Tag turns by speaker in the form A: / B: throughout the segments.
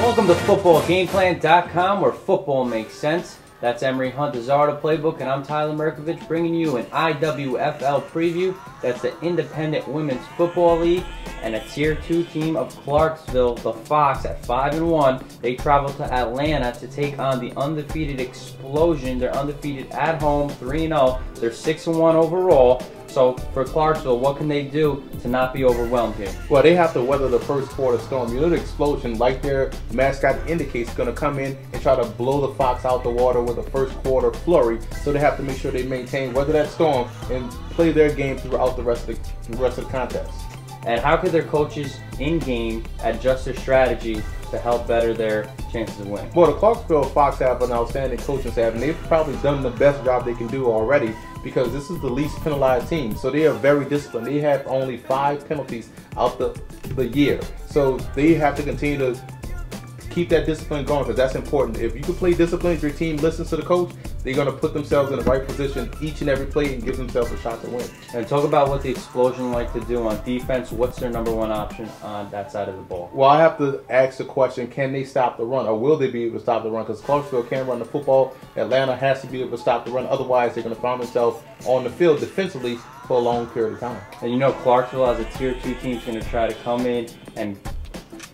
A: Welcome to footballgameplan.com, where football makes sense. That's Emery Hunt, the czar of the playbook, and I'm Tyler Merkovich, bringing you an IWFL preview. That's the Independent Women's Football League, and a Tier 2 team of Clarksville, the Fox, at 5-1. They travel to Atlanta to take on the undefeated Xplosion. They're undefeated at home, 3-0. They're 6-1 overall. So for Clarksville, what can they do to not be overwhelmed here?
B: Well, they have to weather the first quarter storm. You know, the Xplosion, like their mascot indicates, is going to come in and try to blow the Fox out the water with a first quarter flurry. So they have to make sure they maintain, weather that storm, and play their game throughout the rest of the contest.
A: And how could their coaches in-game adjust their strategy to help better their chances of winning?
B: Well, the Clarksville Fox have an outstanding coaching staff, and they've probably done the best job they can do already, because this is the least penalized team. So they are very disciplined. They have only 5 penalties out the year. So they have to continue to keep that discipline going, because that's important. If you can play discipline, if your team listens to the coach, they're going to put themselves in the right position each and every play and give themselves a shot to win.
A: And talk about what the Xplosion like to do on defense. What's their #1 option on that side of the ball?
B: Well, I have to ask the question, can they stop the run, or will they be able to stop the run? Because Clarksville can run the football. Atlanta has to be able to stop the run. Otherwise, they're going to find themselves on the field defensively for a long period of time.
A: And you know, Clarksville, as a Tier 2 team, is going to try to come in and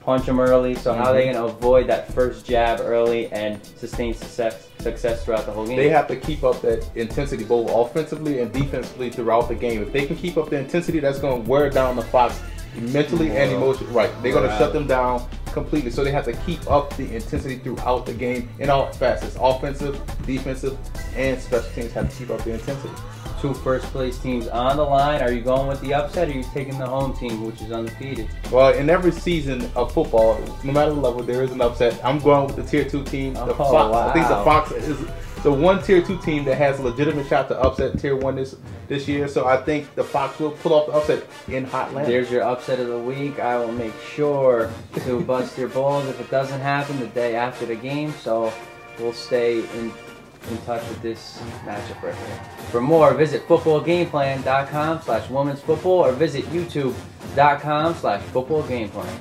A: punch them early. So how are they going to avoid that first jab early and sustain success throughout the whole game?
B: They have to keep up that intensity both offensively and defensively throughout the game. If they can keep up the intensity, that's going to wear down the Fox mentally and emotionally. Right, they're going to shut them down completely. So they have to keep up the intensity throughout the game in all facets: offensive, defensive, and special teams have to keep up the intensity.
A: 2 first-place teams on the line. Are you going with the upset, or are you taking the home team, which is undefeated?
B: Well, in every season of football, no matter the level, there is an upset. I'm going with the Tier 2 team, the Fox.
A: Wow.
B: I think the Fox is the one Tier 2 team that has a legitimate shot to upset Tier 1 this year. So I think the Fox will pull off the upset in Hotlanta.
A: There's your upset of the week. I will make sure to bust your balls if it doesn't happen the day after the game. So we'll stay in touch with this matchup right here. For more, visit footballgameplan.com/women's football, or visit youtube.com/footballgameplan.